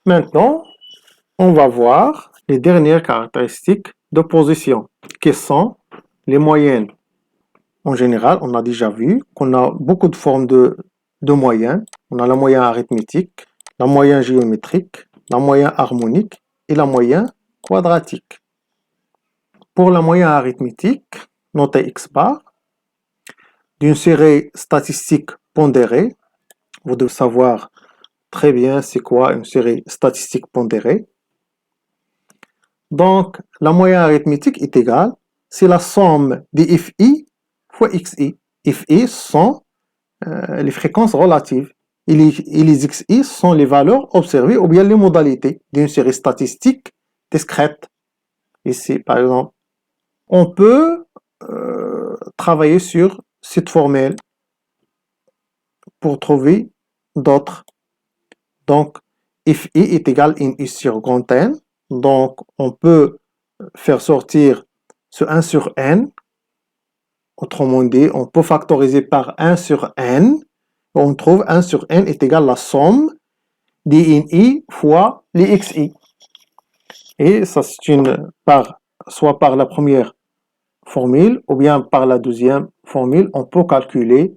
Maintenant, on va voir les dernières caractéristiques de position, qui sont les moyennes. En général, on a déjà vu qu'on a beaucoup de formes de moyens. On a la moyenne arithmétique, la moyenne géométrique, la moyenne harmonique et la moyenne quadratique. Pour la moyenne arithmétique, notez x bar, d'une série statistique pondérée. Vous devez savoir très bien c'est quoi une série statistique pondérée. Donc, la moyenne arithmétique est égale, c'est la somme des FI fois XI. FI sont les fréquences relatives et les XI sont les valeurs observées ou bien les modalités d'une série statistique discrète. Ici, par exemple, on peut travailler sur cette formule pour trouver d'autres. Donc, FI est égal à I sur grand N. Donc, on peut faire sortir ce 1 sur N. Autrement dit, on peut factoriser par 1 sur N. On trouve 1 sur N est égal à la somme des INI fois les XI. Et ça, c'est soit par la première formule ou bien par la deuxième formule, on peut calculer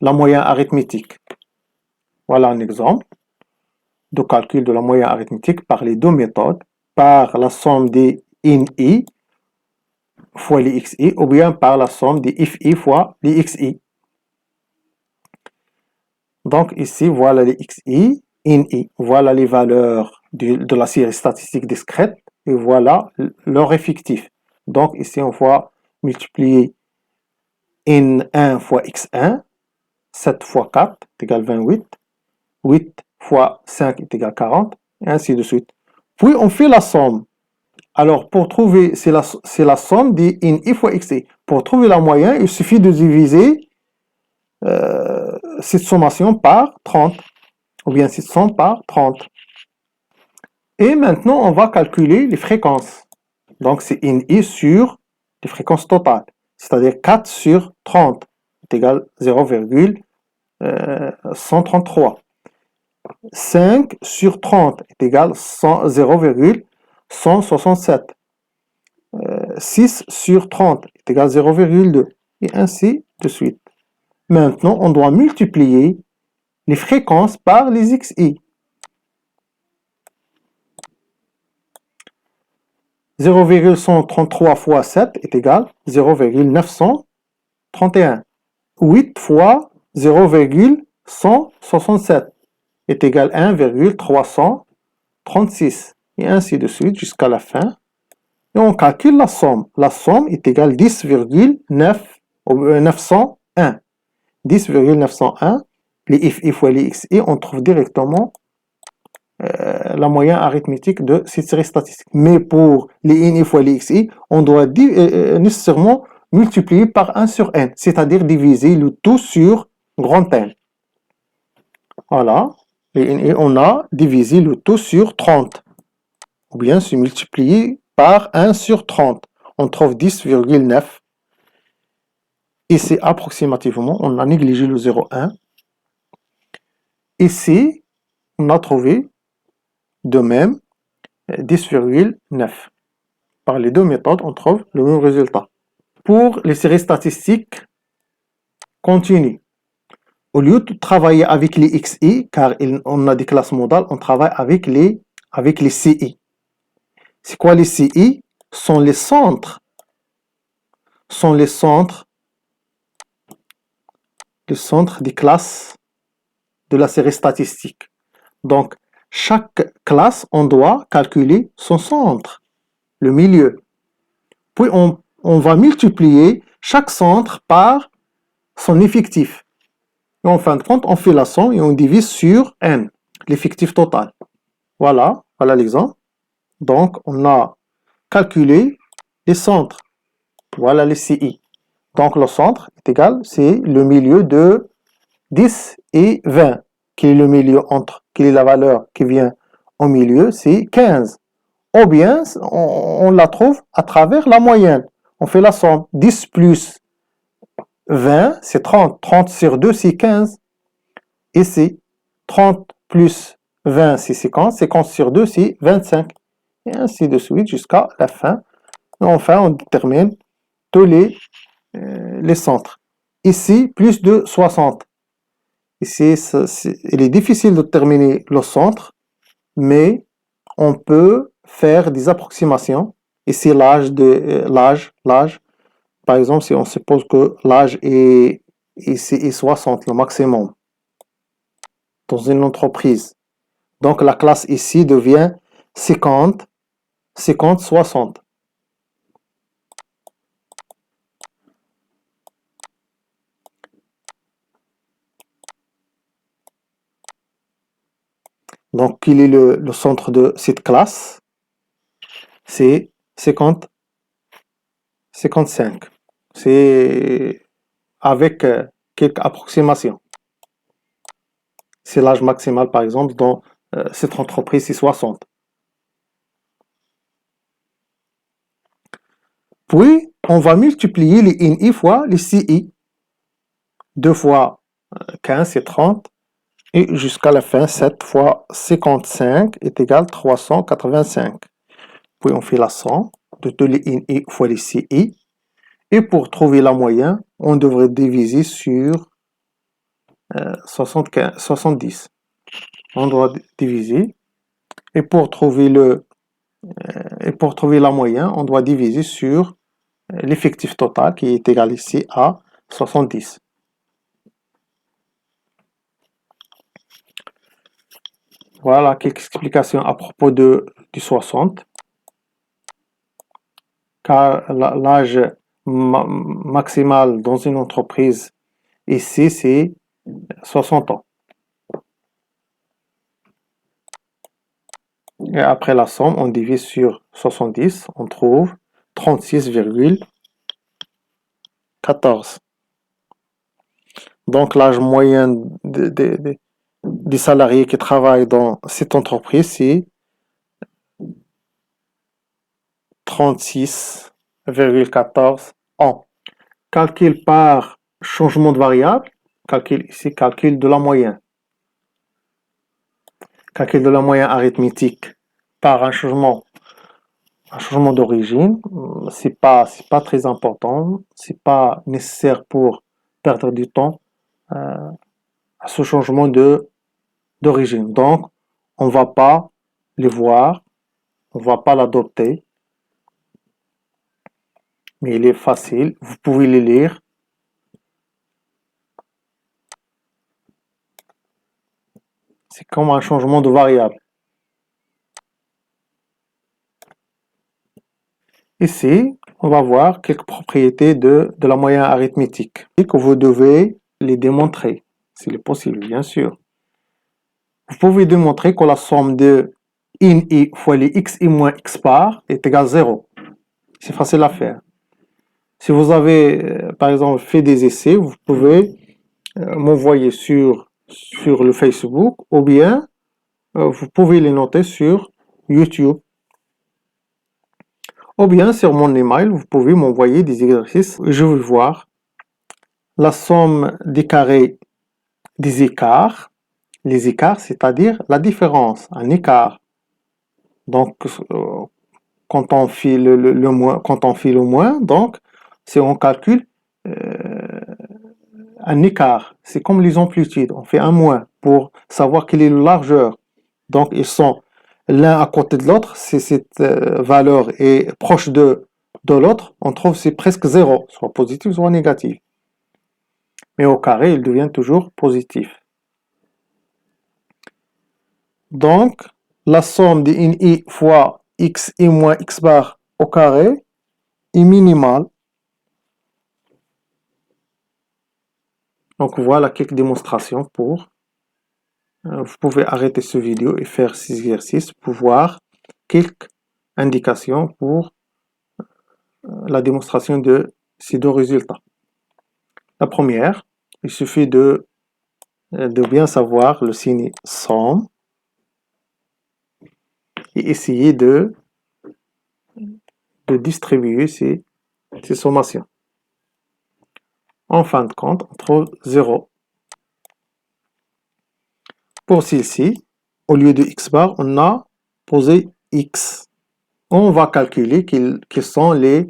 la moyenne arithmétique. Voilà un exemple de calcul de la moyenne arithmétique par les deux méthodes, par la somme des INI fois les XI ou bien par la somme des FI fois les XI. Donc ici, voilà les XI, INI, voilà les valeurs de la série statistique discrète et voilà leur effectif. Donc ici, on va multiplier N1 fois X1, 7 fois 4 est égal à 28, 8 fois 5 est égal à 40, et ainsi de suite. Puis on fait la somme. Alors pour trouver, c'est la somme des INI fois XI. Pour trouver la moyenne, il suffit de diviser cette sommation par 30, ou bien cette somme par 30. Et maintenant, on va calculer les fréquences. Donc c'est INI sur les fréquences totales, c'est-à-dire 4 sur 30 est égal à 0,133. 5 sur 30 est égal à 0,167. 6 sur 30 est égal à 0,2. Et ainsi de suite. Maintenant, on doit multiplier les fréquences par les XI. 0,133 fois 7 est égal à 0,931. 8 fois 0,167 est égal à 1,336. Et ainsi de suite jusqu'à la fin. Et on calcule la somme. La somme est égale à 10,901. 10,901. Les FI fois les XI, on trouve directement la moyenne arithmétique de cette série statistique. Mais pour les INI fois les XI, on doit nécessairement multiplier par 1 sur N, c'est-à-dire diviser le tout sur grand N. Voilà, les INI, on a divisé le tout sur 30. Ou bien se multiplier par 1 sur 30. On trouve 10,9. Ici, approximativement, on a négligé le 0,1. Ici, on a trouvé de même 10,9. Par les deux méthodes, on trouve le même résultat. Pour les séries statistiques continues, au lieu de travailler avec les XI, car on a des classes modales, on travaille avec les CI. C'est quoi les CI? Sont les centres. Les centres des classes de la série statistique. Donc, chaque classe, on doit calculer son centre, le milieu. Puis, on va multiplier chaque centre par son effectif. Et en fin de compte, on fait la somme et on divise sur N, l'effectif total. Voilà l'exemple. Donc, on a calculé les centres. Voilà les CI. Donc, le centre est égal, c'est le milieu de 10 et 20. Quel est le milieu entre, quelle est la valeur qui vient au milieu? C'est 15. Ou bien, on la trouve à travers la moyenne. On fait la somme. 10 plus 20, c'est 30. 30 sur 2, c'est 15. Ici, 30 plus 20 c'est 50, 50 sur 2 c'est 25, et ainsi de suite jusqu'à la fin. Enfin, on détermine tous les centres. Ici, plus de 60. Ici, il est difficile de déterminer le centre, mais on peut faire des approximations. Ici, l'âge, par exemple, si on suppose que l'âge est 60, le maximum, dans une entreprise. Donc, la classe ici devient 50, 50, 60. Donc, quel est le centre de cette classe? C'est 50, 55. C'est avec quelques approximations. C'est l'âge maximal, par exemple, dans cette entreprise, c'est 60. Puis, on va multiplier les INI fois les CI. 2 fois 15, c'est 30. Et jusqu'à la fin, 7 fois 55 est égal à 385. Puis, on fait la somme de tous les INI fois les CI. Et pour trouver la moyenne, on devrait diviser sur 70. On doit diviser. Et pour trouver la moyenne, on doit diviser sur l'effectif total qui est égal ici à 70. Voilà quelques explications à propos du 60. Car l'âge maximal dans une entreprise ici, c'est 60 ans. Et après la somme, on divise sur 70, on trouve 36,14. Donc l'âge moyen des salariés qui travaillent dans cette entreprise, c'est 36,14 ans. Calcul par changement de variable, calcul ici, calcul de la moyenne. Calcul de la moyenne arithmétique par un changement d'origine, c'est pas très important, c'est pas nécessaire pour perdre du temps à ce changement d'origine. Donc, on va pas les voir, on va pas l'adopter, mais il est facile, vous pouvez les lire. C'est comme un changement de variable. Ici, on va voir quelques propriétés de la moyenne arithmétique et que vous devez les démontrer, s'il est possible, bien sûr. Vous pouvez démontrer que la somme de INI fois les xi moins x bar est égale à 0. C'est facile à faire. Si vous avez, par exemple, fait des essais, vous pouvez m'envoyer sur le Facebook ou bien vous pouvez les noter sur YouTube. Ou bien sur mon email, vous pouvez m'envoyer des exercices. Je vais voir la somme des carrés des écarts. Les écarts, c'est-à-dire la différence, un écart. Donc, quand on fait le moins, donc, c'est on calcule un écart. C'est comme les amplitudes. On fait un moins pour savoir quelle est la largeur. Donc, ils sont l'un à côté de l'autre. Si cette valeur est proche de l'autre, on trouve c'est presque zéro, soit positif, soit négatif. Mais au carré, il devient toujours positif. Donc, la somme de INI fois xi moins x bar au carré est minimale. Donc, voilà quelques démonstrations pour... vous pouvez arrêter ce vidéo et faire ces exercices pour voir quelques indications pour la démonstration de ces deux résultats. La première, il suffit de bien savoir le signe somme et essayer de distribuer ces sommations. En fin de compte, on trouve 0. Pour celle-ci, au lieu de x bar, on a posé x. On va calculer quels sont les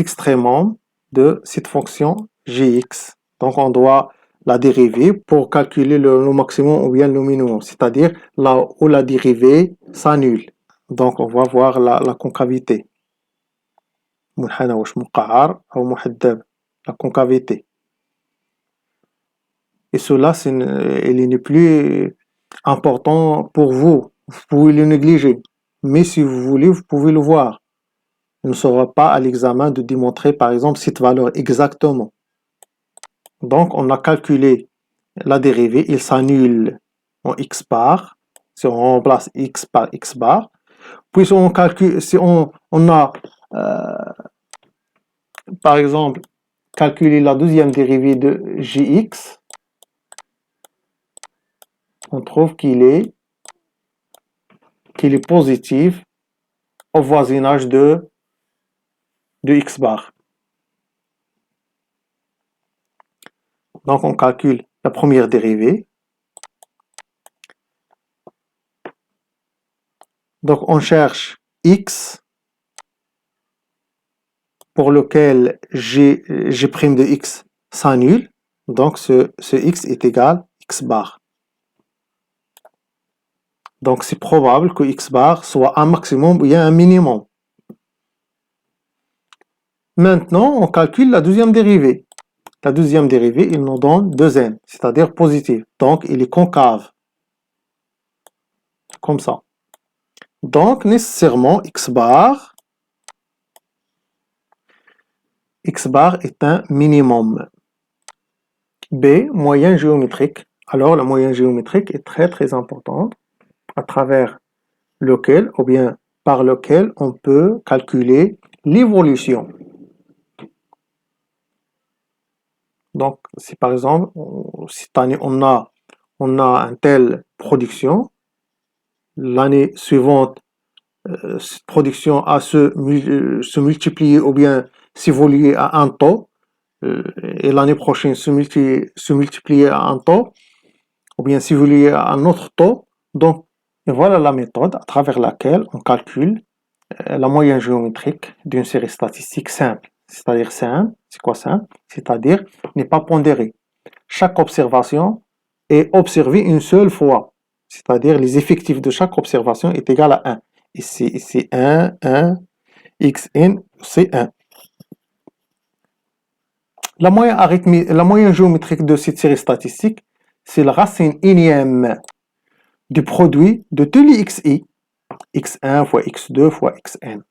extrémums de cette fonction gx. Donc, on doit la dériver pour calculer le maximum ou bien le minimum, c'est-à-dire là où la dérivée s'annule. Donc, on va voir la concavité. منحنى واش مقعر أو محدب, la concavité. Et cela, il n'est plus important pour vous. Vous pouvez le négliger. Mais si vous voulez, vous pouvez le voir. Il ne sera pas à l'examen de démontrer, par exemple, cette valeur exactement. Donc, on a calculé la dérivée. Il s'annule en x bar. Si on remplace x par x bar. Puis, on calcule, si on a, par exemple, calculé la deuxième dérivée de gx, on trouve qu'il est positif au voisinage de x bar. Donc, on calcule la première dérivée. Donc, on cherche x pour lequel g' de x s'annule. Donc, ce x est égal à x bar. Donc, c'est probable que x bar soit un maximum ou bien un minimum. Maintenant, on calcule la deuxième dérivée. La deuxième dérivée, il nous donne 2n, c'est-à-dire positif. Donc, il est concave. Comme ça. Donc, nécessairement, x bar est un minimum. B, moyenne géométrique. Alors, la moyenne géométrique est très très importante, à travers lequel, ou bien par lequel, on peut calculer l'évolution. Donc, si par exemple, cette année, on a une telle production, l'année suivante, cette production a se multiplier ou bien s'évoluer à un taux, et l'année prochaine se multiplier à un taux, ou bien s'évoluer à un autre taux. Donc, et voilà la méthode à travers laquelle on calcule la moyenne géométrique d'une série statistique simple. C'est-à-dire simple, c'est quoi simple? C'est-à-dire n'est pas pondéré. Chaque observation est observée une seule fois. C'est-à-dire les effectifs de chaque observation est égal à 1. Ici 1, xn, c'est 1. La moyenne géométrique de cette série statistique, c'est la racine énième du produit de tous les xi, x1 fois x2 fois xn.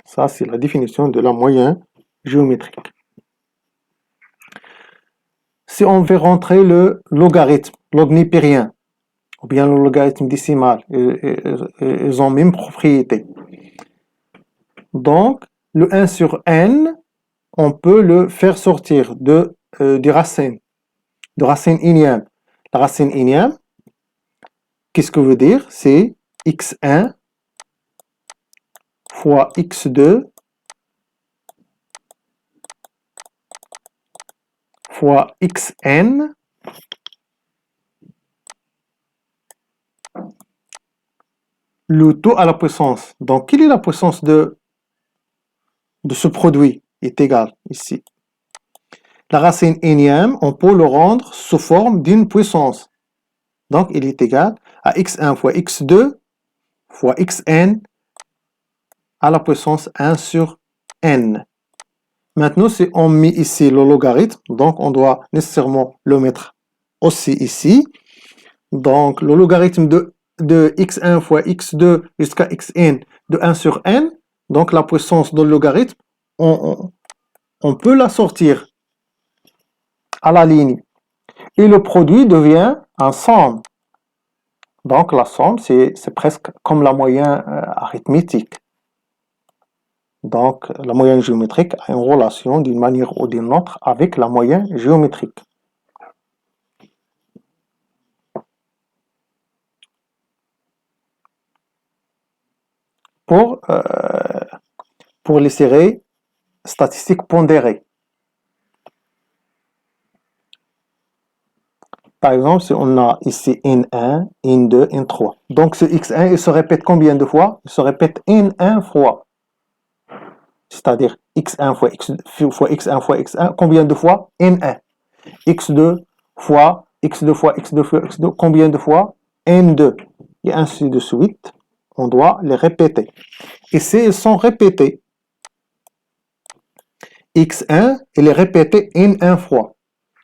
Ça, c'est la définition de la moyenne géométrique. Si on veut rentrer le logarithme, log népérien, ou bien le logarithme décimal, ils ont même propriété. Donc, le 1 sur n, on peut le faire sortir des racines, de racine énième. La racine énième, qu'est-ce que veut dire? C'est x1 fois x2 fois xn le tout à la puissance. Donc, quelle est la puissance de ce produit? Est égal ici. La racine énième, on peut le rendre sous forme d'une puissance. Donc, il est égal à x1 fois x2 fois xn à la puissance 1 sur n. Maintenant, si on met ici le logarithme, donc on doit nécessairement le mettre aussi ici. Donc, le logarithme de x1 fois x2 jusqu'à xn de 1 sur n, donc la puissance de logarithme, on peut la sortir à la ligne. Et le produit devient un somme. Donc, la somme, c'est presque comme la moyenne arithmétique. Donc, la moyenne géométrique a une relation d'une manière ou d'une autre avec la moyenne géométrique. Pour les séries statistiques pondérées. Par exemple, si on a ici N1, N2, N3. Donc ce X1, il se répète combien de fois? Il se répète N1 fois. C'est-à-dire X1 fois X fois X1 fois X1, combien de fois? N1. X2 fois X2 fois X2 fois X2, combien de fois? N2. Et ainsi de suite, on doit les répéter. Ici, ils sont répétés. X1, il est répété N1 fois.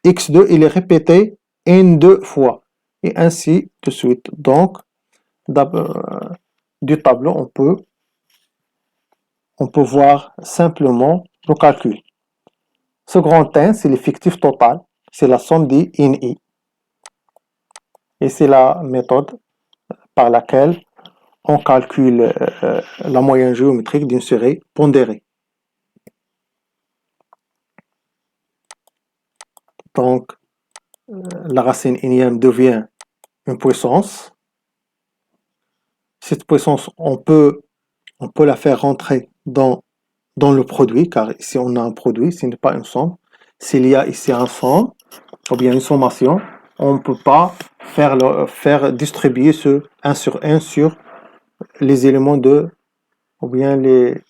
X2, il est répété N2 fois. Et ainsi de suite. Donc, du tableau, on peut voir simplement le calcul. Ce grand N, c'est l'effectif total. C'est la somme des NI. Et c'est la méthode par laquelle on calcule la moyenne géométrique d'une série pondérée. Donc, la racine énième devient une puissance. Cette puissance, on peut la faire rentrer dans le produit, car ici on a un produit, ce n'est pas une somme. S'il y a ici un somme, ou bien une sommation, on ne peut pas faire distribuer ce 1 sur 1 sur les éléments ou bien les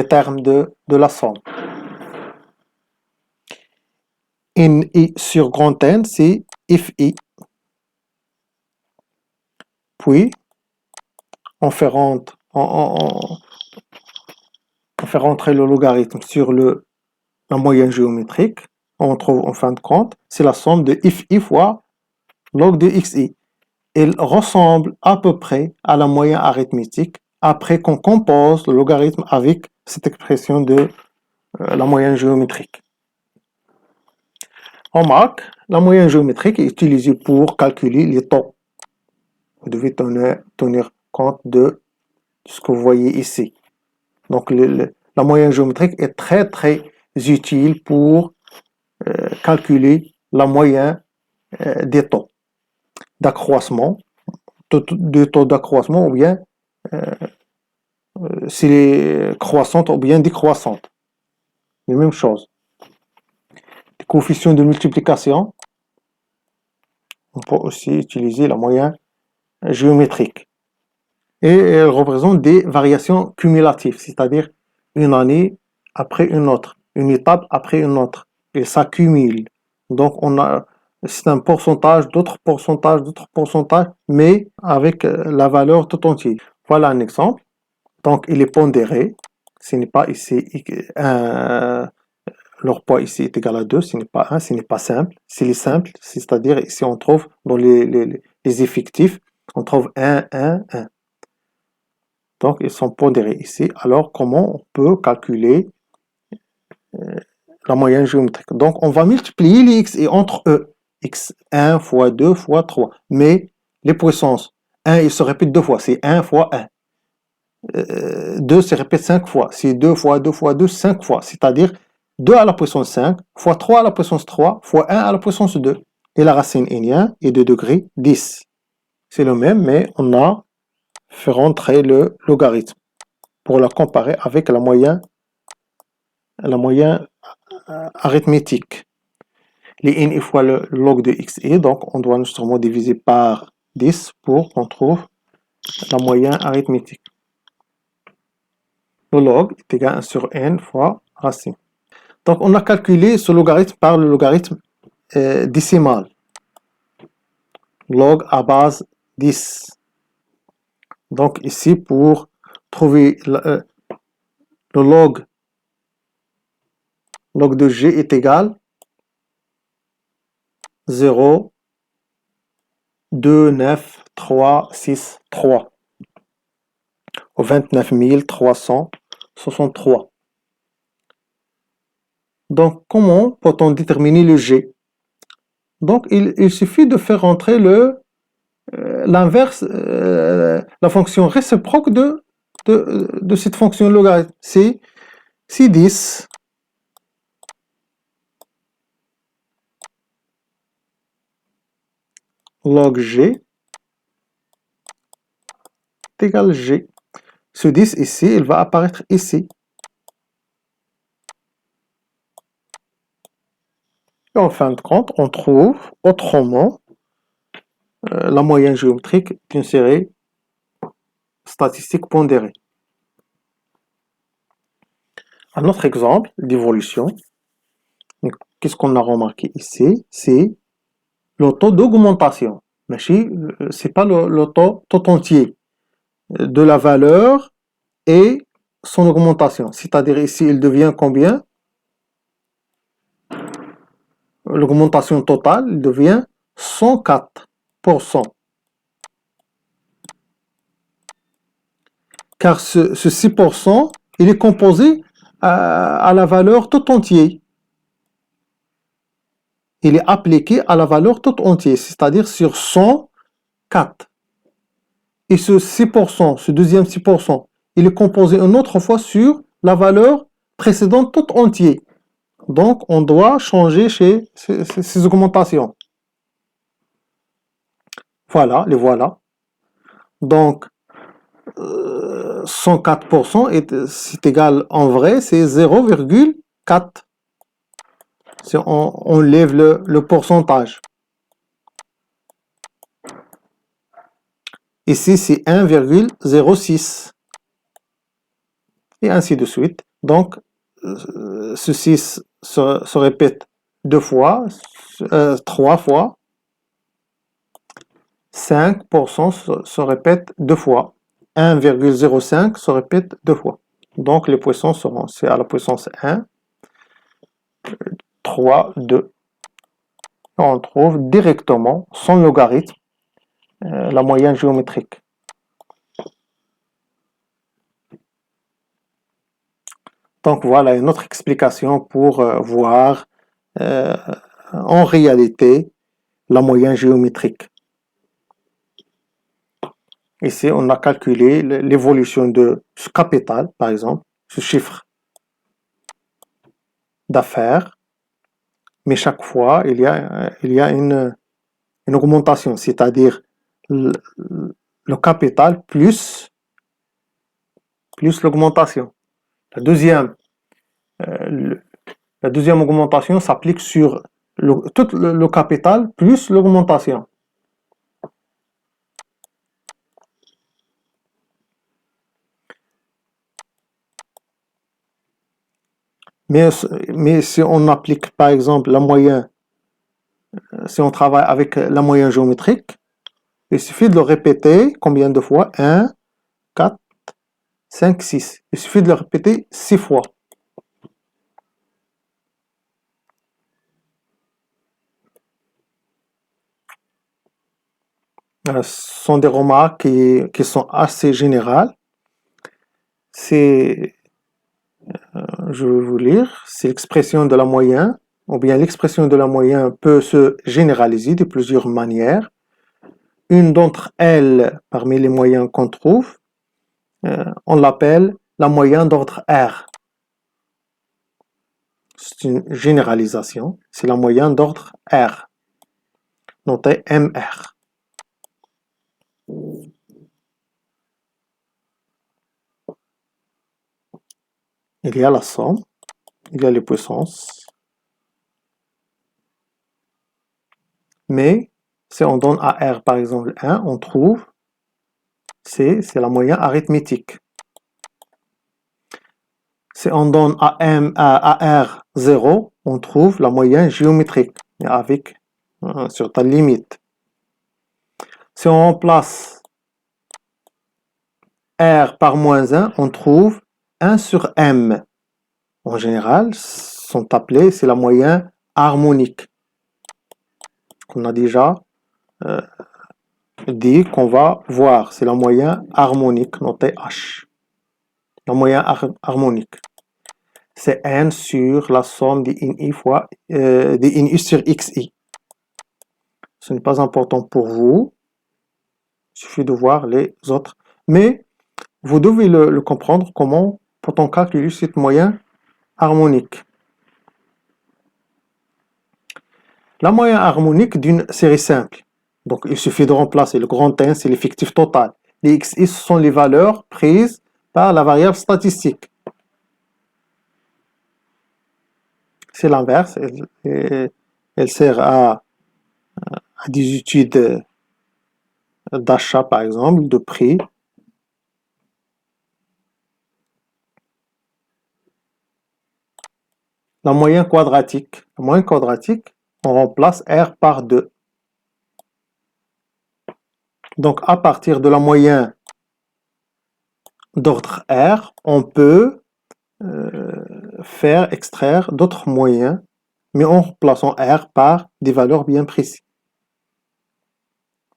termes de la somme. NI sur grand N, c'est FI. Puis, on fait rentrer le logarithme sur la moyenne géométrique. On trouve en fin de compte, c'est la somme de FI fois log de XI. Elle ressemble à peu près à la moyenne arithmétique après qu'on compose le logarithme avec cette expression de la moyenne géométrique. Remarque, la moyenne géométrique est utilisée pour calculer les taux. Vous devez tenir compte de ce que vous voyez ici. Donc, la moyenne géométrique est très très utile pour calculer la moyenne des taux d'accroissement, de taux d'accroissement ou bien si les croissantes ou bien décroissantes. La même chose. Les coefficients de multiplication, on peut aussi utiliser la moyenne géométrique. Et elle représente des variations cumulatives, c'est-à-dire une année après une autre, une étape après une autre. Et ça cumule. Donc, c'est un pourcentage, d'autres pourcentages, mais avec la valeur tout entière. Voilà un exemple. Donc, il est pondéré. Ce n'est pas ici leur poids ici est égal à 2, ce n'est pas 1, ce n'est pas simple. S'il est simple, c'est-à-dire ici on trouve dans les effectifs, on trouve 1, 1, 1. Donc, ils sont pondérés ici. Alors, comment on peut calculer la moyenne géométrique? Donc, on va multiplier les x et entre eux. x1 fois 2 fois 3. Mais les puissances, 1, il se répète 2 fois. C'est 1 fois 1. 2 se répète 5 fois. C'est 2 fois 2 fois 2, 5 fois. C'est-à-dire 2 à la puissance 5 fois 3 à la puissance 3 fois 1 à la puissance 2. Et la racine n est de degré 10. C'est le même, mais on a fait rentrer le logarithme pour la comparer avec la moyenne arithmétique. Les n fois le log de xi, donc on doit justement diviser par 10 pour qu'on trouve la moyenne arithmétique. Le log est égal à 1 sur n fois racine. Donc on a calculé ce logarithme par le logarithme décimal. Log à base 10. Donc ici, pour trouver le log de g est égal 0, 2, 9, 3, 6, 3. Au 29 363. Donc, comment peut-on déterminer le g? Donc, il suffit de faire entrer l'inverse, la fonction réciproque de cette fonction logarithme. C'est 10 log g est égal à g. Ce 10 ici, il va apparaître ici. Et en fin de compte, on trouve autrement la moyenne géométrique d'une série statistique pondérée. Un autre exemple d'évolution, qu'est-ce qu'on a remarqué ici? C'est le taux d'augmentation. C'est pas le taux entier de la valeur et son augmentation. C'est-à-dire ici, il devient combien? L'augmentation totale devient 104%. Car ce 6%, il est composé à la valeur tout entier. Il est appliqué à la valeur tout entier, c'est-à-dire sur 104. Et ce 6%, ce deuxième 6%, il est composé une autre fois sur la valeur précédente tout entier. Donc, on doit changer ces augmentations. Voilà, les voilà. Donc, 104% c'est égal en vrai, c'est 0,4. Si on lève le pourcentage. Ici, c'est 1,06. Et ainsi de suite. Donc, ceci se répète 2 fois, 3 fois. 5% se répète 2 fois. 1,05 se répète 2 fois. Donc, les puissances seront, c'est à la puissance 1, 3, 2. On trouve directement, sans logarithme, la moyenne géométrique. Donc voilà une autre explication pour voir en réalité la moyenne géométrique. Ici, on a calculé l'évolution de ce capital, par exemple, ce chiffre d'affaires, mais chaque fois, il y a une augmentation, c'est-à-dire le capital plus l'augmentation. La deuxième augmentation s'applique sur tout le capital plus l'augmentation. Mais si on applique par exemple la moyenne, si on travaille avec la moyenne géométrique, il suffit de le répéter combien de fois? 1, 4, 5, 6. Il suffit de le répéter 6 fois. Ce sont des remarques qui sont assez générales. Je vais vous lire, c'est l'expression de la moyenne, ou bien l'expression de la moyenne peut se généraliser de plusieurs manières. Une d'entre elles, parmi les moyens qu'on trouve, on l'appelle la moyenne d'ordre R. C'est une généralisation, c'est la moyenne d'ordre R, notée MR. Il y a la somme, il y a les puissances, mais si on donne à R par exemple 1, on trouve c'est la moyenne arithmétique. Si on donne à R 0, on trouve la moyenne géométrique avec sur ta limite. Si on remplace R par moins 1, on trouve 1 sur M. En général, sont appelés, c'est la moyenne harmonique. On a déjà dit qu'on va voir, c'est la moyenne harmonique, notée H. La moyenne harmonique. C'est N sur la somme des INI fois des INI sur XI. Ce n'est pas important pour vous. Il suffit de voir les autres. Mais vous devez le comprendre comment peut-on calculer cette moyenne harmonique. La moyenne harmonique d'une série simple. Donc, il suffit de remplacer le grand N, c'est l'effectif total. Les XI, ce sont les valeurs prises par la variable statistique. C'est l'inverse. Elle sert à des études d'achat, par exemple, de prix. La moyenne quadratique. La moyenne quadratique, on remplace R par 2. Donc, à partir de la moyenne d'ordre R, on peut faire extraire d'autres moyens, mais en remplaçant R par des valeurs bien précises.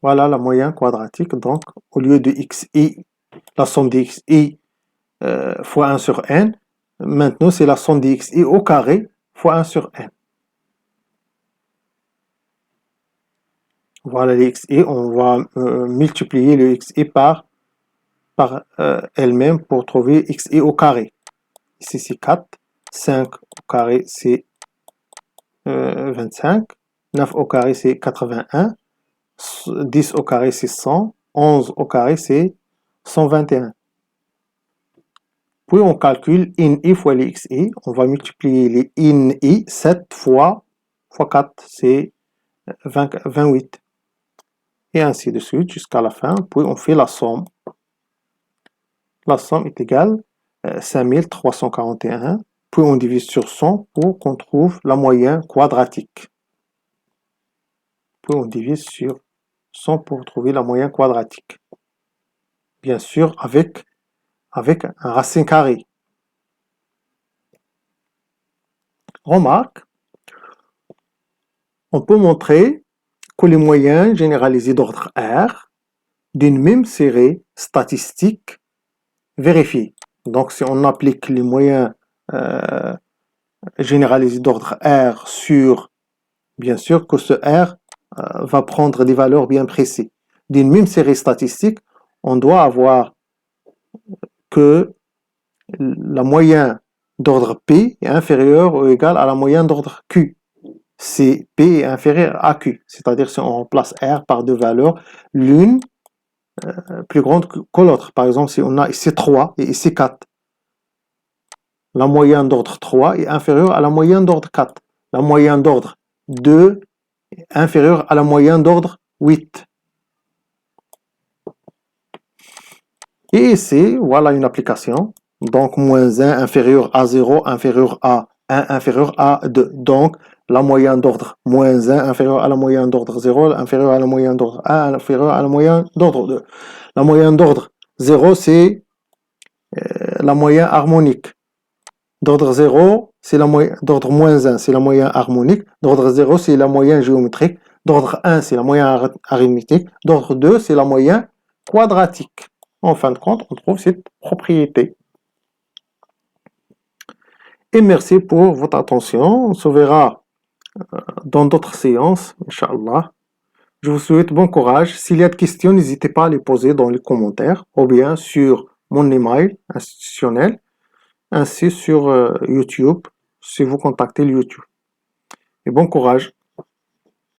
Voilà la moyenne quadratique. Donc, au lieu de xi, la somme de xi fois 1 sur n, maintenant c'est la somme de xi au carré fois 1 sur n. Voilà les xi, on va multiplier le xi par elle-même pour trouver xi au carré. Ici c'est 4, 5 au carré c'est 25, 9 au carré c'est 81, 10 au carré c'est 100, 11 au carré c'est 121. Puis on calcule in-i fois les xi, on va multiplier les in-i, 7 fois 4 c'est 28. Et ainsi de suite jusqu'à la fin, puis on fait la somme. La somme est égale à 5341, puis on divise sur 100 pour qu'on trouve la moyenne quadratique. Puis on divise sur 100 pour trouver la moyenne quadratique. Bien sûr, avec un racine carrée. Remarque, on peut montrer que les moyens généralisés d'ordre R d'une même série statistique vérifiée. Donc, si on applique les moyens généralisés d'ordre R sur, bien sûr que ce R va prendre des valeurs bien précises. D'une même série statistique, on doit avoir que la moyenne d'ordre P est inférieure ou égale à la moyenne d'ordre Q. Si P est inférieur à Q, c'est-à-dire si on remplace R par deux valeurs, l'une plus grande que l'autre. Par exemple, si on a ici 3 et ici 4, la moyenne d'ordre 3 est inférieure à la moyenne d'ordre 4. La moyenne d'ordre 2 est inférieure à la moyenne d'ordre 8. Et ici, voilà une application. Donc, moins 1 inférieur à 0, inférieur à 1, inférieur à 2. Donc, la moyenne d'ordre moins 1 inférieure à la moyenne d'ordre 0, inférieure à la moyenne d'ordre 1, inférieure à la moyenne d'ordre 2. La moyenne d'ordre 0, c'est la moyenne harmonique. D'ordre 0, c'est la moyenne. D'ordre moins 1, c'est la moyenne harmonique. D'ordre 0, c'est la moyenne géométrique. D'ordre 1, c'est la moyenne arithmétique. D'ordre 2, c'est la moyenne quadratique. En fin de compte, on trouve cette propriété. Et merci pour votre attention. On se verra dans d'autres séances, Inch'Allah. Je vous souhaite bon courage. S'il y a des questions, n'hésitez pas à les poser dans les commentaires ou bien sur mon email institutionnel, ainsi sur YouTube, si vous contactez le YouTube. Et bon courage.